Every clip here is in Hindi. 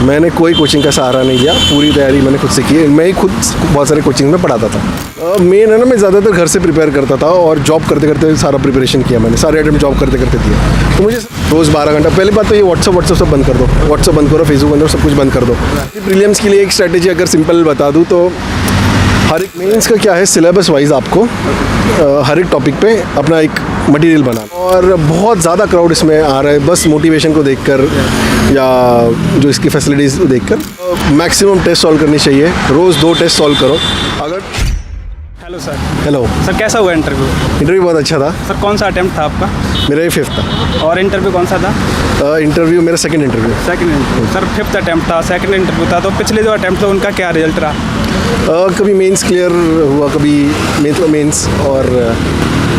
मैंने कोई कोचिंग का सहारा नहीं लिया, पूरी तैयारी मैंने खुद से की है। मैं ही खुद बहुत सारे कोचिंग में पढ़ाता था। मेन है ना, मैं ज़्यादातर घर से प्रिपेयर करता था और जॉब करते करते सारा प्रिपरेशन किया मैंने, सारे अटेम्प्ट जॉब करते करते दिए। तो मुझे रोज़ 12 घंटा, पहली बात तो ये व्हाट्सअप सब बंद कर दो, व्हाट्सअप बंद करो, फेसबुक बंद करो, सब कुछ बंद कर दो। प्रीलिम्स के लिए एक स्ट्रैटेजी अगर सिंपल बता दूँ तो हर एक मेंस का क्या है, सिलेबस वाइज आपको हर एक टॉपिक पे अपना एक मटेरियल बनाना। और बहुत ज़्यादा क्राउड इसमें आ रहा है बस मोटिवेशन को देखकर या जो इसकी फैसिलिटीज़ देखकर। मैक्सिमम टेस्ट सॉल्व करनी चाहिए, रोज़ 2 टेस्ट सॉल्व करो। अगर हेलो सर। हेलो सर, कैसा हुआ इंटरव्यू? इंटरव्यू बहुत अच्छा था सर, कौन सा अटेम्प्ट था आपका? मेरा ये 5th था। और इंटरव्यू कौन सा था? इंटरव्यू मेरा second interview. Second interview. Sir, 5th attempt था, सेकंड इंटरव्यू था, तो पिछले जो अटेम्प्ट थे उनका क्या रिजल्ट रहा? कभी मेंस क्लियर हुआ, कभी मेंस और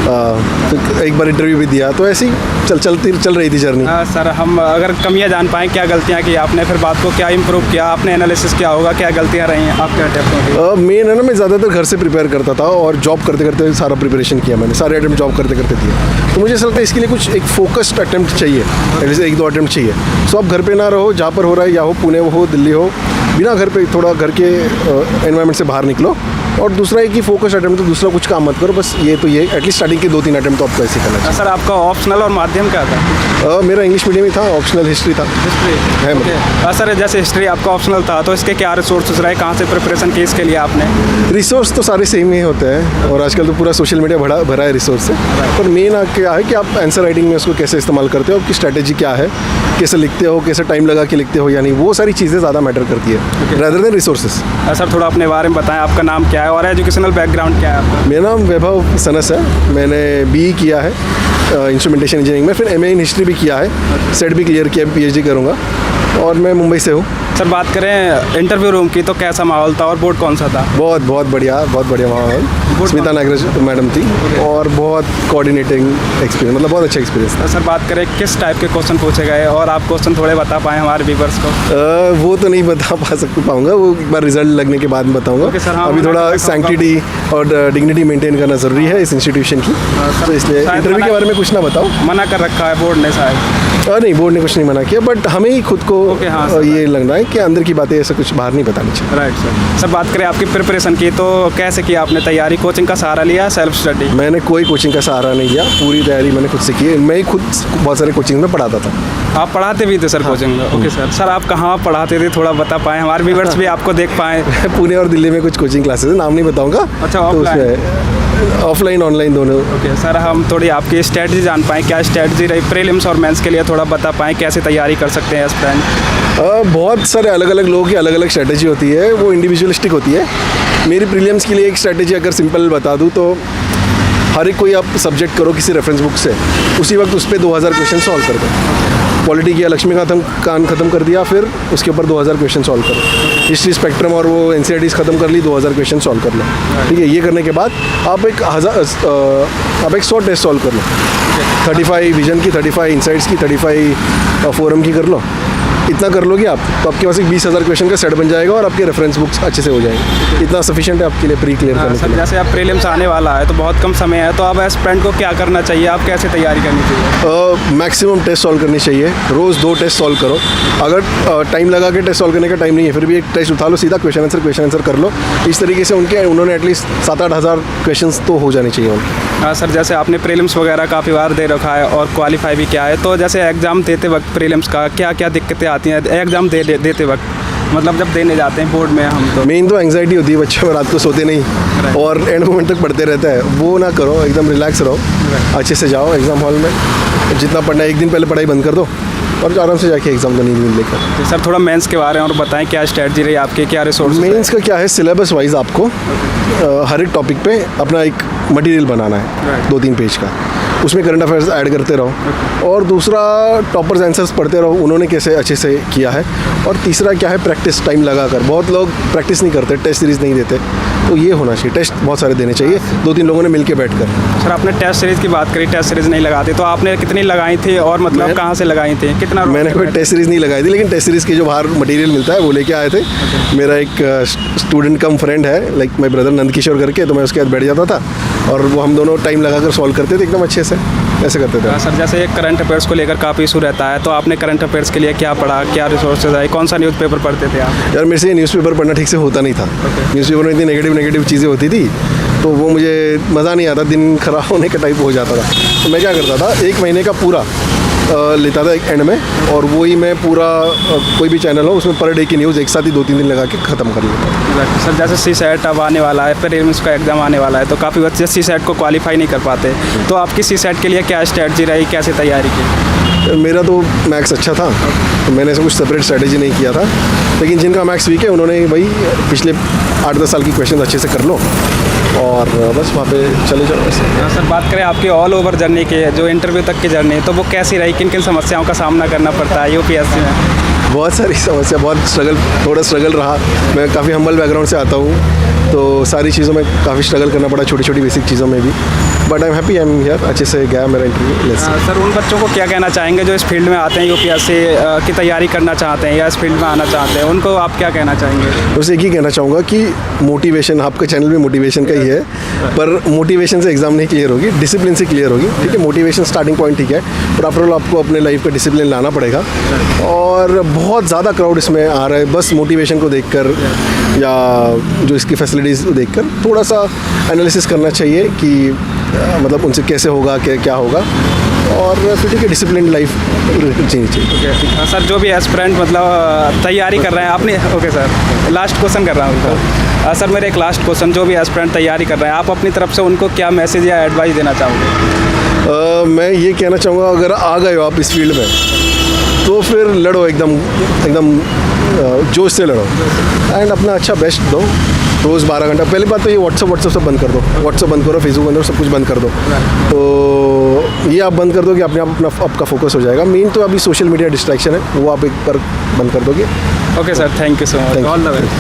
तो एक बार इंटरव्यू भी दिया, तो ऐसी चल रही थी जर्नी। सर, हम अगर कमियां जान पाएँ, क्या गलतियां की आपने, फिर बात को क्या इम्प्रूव किया आपने, एनालिसिस क्या होगा, क्या गलतियां रही हैं आपके अटेम्प्ट में? मेन है ना, मैं ज़्यादातर घर से प्रिपेयर करता था और जॉब करते करते सारा प्रिपरेशन किया मैंने, सारे अटेम्प्ट जॉब करते करते दिए। तो मुझे ऐसा लगता है इसके लिए कुछ एक फोकस्ड अटेम्प्ट चाहिए, जैसे 1-2 अटेम्प्ट चाहिए। सो आप घर पे ना रहो, जहाँ पर हो रहा है, या हो पुणे हो, दिल्ली हो, बिना घर पे थोड़ा घर के एनवायरनमेंट से बाहर निकलो। और दूसरा है कि फोकस अटेम्प्ट, तो दूसरा कुछ काम मत करो, बस ये तो ये एटलीस्ट स्टार्टिंग के 2-3 अटेम्प्ट तो आपको ऐसे करना चाहिए। सर, आपका ऑप्शनल और माध्यम क्या था? मेरा इंग्लिश मीडियम ही था, ऑप्शनल हिस्ट्री था। हिस्ट्री है मतलब। सर, जैसे हिस्ट्री आपका ऑप्शनल था, तो इसके क्या रिसोर्सेज रहे, कहाँ से प्रिपरेशन की इसके लिए आपने? रिसोर्स तो सारे सेम ही होते हैं और आजकल तो पूरा सोशल मीडिया भरा है रिसोर्स से। पर मेन क्या है कि आप आंसर राइटिंग में उसको कैसे इस्तेमाल करते हो, आपकी स्ट्रैटेजी क्या है, कैसे लिखते हो, कैसे टाइम लगा के लिखते हो, यानी वो सारी चीज़ें ज़्यादा मैटर करती है रादर देन रिसोर्सेज। सर, थोड़ा अपने बारे में बताएं, आपका नाम क्या है और एजुकेशनल बैकग्राउंड क्या है आपका? मेरा नाम वैभव सनस है। मैंने BE किया है इंस्ट्रूमेंटेशन इंजीनियरिंग में, फिर MA इन हिस्ट्री भी किया है, सेट भी क्लियर किया, PhD करूँगा और मैं मुंबई से हूँ। सर, बात करें इंटरव्यू रूम की, तो कैसा माहौल था और बोर्ड कौन सा था? बहुत बढ़िया माहौल। स्मिता नागराज मैडम थी और बहुत कोऑर्डिनेटिंग एक्सपीरियंस, मतलब बहुत अच्छा एक्सपीरियंस था। सर, बात करें किस टाइप के क्वेश्चन पूछे गए और आप क्वेश्चन थोड़े बता पाएँ हमारे व्यूअर्स को? वो तो नहीं बता पाऊंगा, वो एक बार रिजल्ट लगने के बाद बताऊंगा। सर, हाँ, अभी थोड़ा सैंक्टिटी और डिग्निटी मेंटेन करना ज़रूरी है इस इंस्टीट्यूशन की, तो इसलिए इंटरव्यू के बारे में कुछ ना बताओ। मना कर रखा है बोर्ड ने शायद? नहीं, बोर्ड ने कुछ नहीं मना किया, बट हमें ही खुद को ये लगना है कि अंदर की बातें ऐसा कुछ बाहर नहीं बतानी चाहिए। Right sir. सर, बात करें आपकी प्रिपरेशन की, तो कैसे किया आपने तैयारी? कोचिंग का सहारा लिया, सेल्फ स्टडी? मैंने कोई कोचिंग का सहारा नहीं लिया, पूरी तैयारी मैंने खुद से की है। मैं ही खुद बहुत सारे कोचिंग में पढ़ाता था। आप पढ़ाते भी थे सर कोचिंग में? Okay sir. सर, आप कहाँ पढ़ाते थे, थोड़ा बता पाएँ, हमारे व्यूअर्स भी आपको देख पाएँ? पुणे और दिल्ली में कुछ कोचिंग क्लासेस है, नाम नहीं बताऊँगा। अच्छा, ऑफलाइन ऑनलाइन दोनों। ओके सर, हम थोड़ी आपकी स्ट्रेटजी जान पाएँ, क्या स्ट्रेटजी रही प्रीलिम्स और मेंस के लिए, थोड़ा बता पाएँ कैसे तैयारी कर सकते हैं एस्पिरेंट? बहुत सारे अलग अलग लोगों की अलग अलग स्ट्रेटजी होती है, वो इंडिविजुअलिस्टिक होती है। मेरी प्रीलिम्स के लिए एक स्ट्रेटजी अगर सिंपल बता दूँ तो हर एक कोई आप सब्जेक्ट करो किसी रेफरेंस बुक से, उसी वक्त उस पर 2000 क्वेश्चन सॉल्व कर दो। पॉलिटी किया, लक्ष्मीकांत खत्म कर दिया, फिर उसके ऊपर 2000 क्वेश्चन सॉल्व करो। हिस्ट्री स्पेक्ट्रम और वो NCERTs खत्म कर ली, 2000 क्वेश्चन सॉल्व कर लो। ठीक है, ये करने के बाद आप एक 100 टेस्ट सॉल्व कर लो। 35 विजन की, 35 इंसाइट्स की, 35 फोरम की कर लो। इतना कर लोगे आप तो आपके पास एक 20,000 क्वेश्चन का सेट बन जाएगा और आपके रेफरेंस बुक्स अच्छे से हो जाएंगे। इतना सफिशिएंट है आपके लिए प्री क्लियर करने के लिए। जैसे आप प्रीलिम्स आने वाला है तो बहुत कम समय है, तो आप एस्पिरेंट को क्या करना चाहिए, आप कैसे तैयारी करनी चाहिए? मैक्सिमम टेस्ट सॉल्व करनी चाहिए, रोज़ 2 टेस्ट सॉल्व करो। अगर टाइम लगा के टेस्ट सॉल्व करने का टाइम नहीं है, फिर भी एक टेस्ट उठा लो, सीधा क्वेश्चन आंसर कर लो। इस तरीके से उन्होंने एटलीस्ट 7-8 हज़ार क्वेश्चन तो हो जाने चाहिए उनके। हाँ सर, जैसे आपने प्रीलिम्स वगैरह काफ़ी बार दे रखा है और क्वालिफाई भी किया है, तो जैसे एग्ज़ाम देते वक्त प्रीलिम्स का क्या क्या दिक्कतें आती हैं एग्ज़ाम देते वक्त, मतलब जब देने जाते हैं बोर्ड में हम? तो मेन तो एंग्जाइटी होती है, बच्चों में रात को सोते नहीं और एंड मोमेंट तक पढ़ते रहता है, वो ना करो, एकदम रिलैक्स रहो, अच्छे से जाओ एग्ज़ाम हॉल में। जितना पढ़ना है, एक दिन पहले पढ़ाई बंद कर दो और आराम से जाके एग्जाम का नींद लेकर। तो सर, थोड़ा मेंस के बारे में और बताएं, क्या स्ट्रेटजी रही आपकी, क्या रिसोर्स? मेंस का क्या है, सिलेबस वाइज आपको हर एक टॉपिक पे अपना एक मटेरियल बनाना है 2-3 पेज का, उसमें करंट अफेयर्स ऐड करते रहो। और दूसरा, टॉपर्स आंसर्स पढ़ते रहो, उन्होंने कैसे अच्छे से किया है। और तीसरा क्या है, प्रैक्टिस टाइम लगाकर। बहुत लोग प्रैक्टिस नहीं करते, टेस्ट सीरीज़ नहीं देते, तो ये होना चाहिए। टेस्ट बहुत सारे देने चाहिए, 2-3 लोगों ने मिलकर बैठ कर। सर, आपने टेस्ट सीरीज़ की बात करी, टेस्ट सीरीज़ नहीं लगाते, तो आपने कितनी लगाई थी और मतलब कहाँ से लगाई थी, कितना? मैंने कोई टेस्ट सीरीज़ नहीं लगाई थी, लेकिन टेस्ट सीरीज़ की जो बाहर मटेरियल मिलता है वो लेके आए थे। मेरा एक स्टूडेंट कम फ्रेंड है, like my brother Nand Kishore करके, तो मैं उसके साथ बैठ जाता था और वो हम दोनों टाइम लगाकर सॉल्व करते थे एकदम अच्छे से। ऐसे करते थे। सर जैसे एक करंट अफेयर्स को लेकर काफ़ी इशू रहता है, तो आपने करंट अफेयर्स के लिए क्या पढ़ा, क्या रिसोर्सेज आए, कौन सा न्यूज़पेपर पढ़ते थे आप? यार मेरे से न्यूज़पेपर पढ़ना ठीक से होता नहीं था। न्यूज़पेपर में इतनी नेगेटिव चीज़ें होती थी तो वो मुझे मज़ा नहीं आता, दिन खराब होने का टाइप हो जाता था। तो मैं क्या करता था, 1 महीने का पूरा लेता था एक एंड में, और वही मैं पूरा कोई भी चैनल हो उसमें पर डे की न्यूज़ एक साथ ही 2-3 दिन लगा के ख़त्म कर लेता। सर जैसे सी सेट अब आने वाला है, प्रीलिम्स का एग्ज़ाम आने वाला है, तो काफ़ी बच्चे सी सेट को क्वालिफाई नहीं कर पाते, तो आपकी सी सेट के लिए क्या स्ट्रेटजी रही, कैसे तैयारी की? मेरा तो मैथ्स अच्छा था तो मैंने ऐसा कुछ सेपरेट स्ट्रेटजी नहीं किया था, लेकिन जिनका मैथ्स वीक है उन्होंने भाई पिछले 8-10 साल की क्वेश्चन अच्छे से कर लो और बस वहाँ पे चले जाओ ऐसे। सर बात करें आपकी ऑल ओवर जर्नी की, जो इंटरव्यू तक की जर्नी, तो वो कैसी रही, किन किन समस्याओं का सामना करना पड़ता है यूपीएससी में? बहुत सारी समस्या, थोड़ा स्ट्रगल रहा। मैं काफ़ी हम्बल बैकग्राउंड से आता हूँ तो सारी चीज़ों में काफ़ी स्ट्रगल करना पड़ा, छोटी छोटी बेसिक चीज़ों में भी, but I am happy, I am here. अच्छे से गया मेरा इंटरव्यू। सर उन बच्चों को क्या कहना चाहेंगे जो इस फील्ड में आते हैं, यूपीएससी की तैयारी करना चाहते हैं या इस फील्ड में आना चाहते हैं, उनको आप क्या कहना चाहेंगे? बस एक ही कहना चाहूँगा कि मोटिवेशन, आपका चैनल भी मोटिवेशन का ही है, पर मोटिवेशन से एग्ज़ाम नहीं क्लियर होगी, डिसिप्लिन से क्लियर होगी। ठीक है, मोटिवेशन स्टार्टिंग पॉइंट ठीक है, पर आफ्टर ऑल आपको अपने लाइफ का डिसिप्लिन लाना पड़ेगा। और बहुत ज़्यादा क्राउड इसमें आ रहा है, बस मोटिवेशन को देखकर या जो इसकी फैसिलिटीज़ देखकर थोड़ा सा एनालिसिस करना चाहिए कि मतलब उनसे कैसे होगा, क्या होगा, और फिर ठीक है डिसिप्लिन लाइफ जीनी चाहिए। सर जो भी एस्पिरेंट मतलब तैयारी कर रहे हैं आपने, ओके सर लास्ट क्वेश्चन कर रहा हूँ सर, मेरे एक लास्ट क्वेश्चन, जो भी एस्पिरेंट तैयारी कर रहे हैं आप अपनी तरफ से उनको क्या मैसेज या एडवाइस देना चाहोगे? मैं ये कहना चाहूँगा, अगर आ गए हो आप इस फील्ड में तो फिर लड़ो, एकदम जोश से लड़ो एंड अपना अच्छा बेस्ट दो। रोज़ 12 घंटा, पहली बात तो ये व्हाट्सअप सब बंद कर दो, व्हाट्सअप बंद करो, फेसबुक बंद करो, सब कुछ बंद कर दो। तो ये आप बंद कर दो कि अपने आप अपना आपका फोकस हो जाएगा। मेन तो अभी सोशल मीडिया डिस्ट्रैक्शन है, वो आप एक बार बंद कर दोगे। Okay sir, thank you so much, all the best.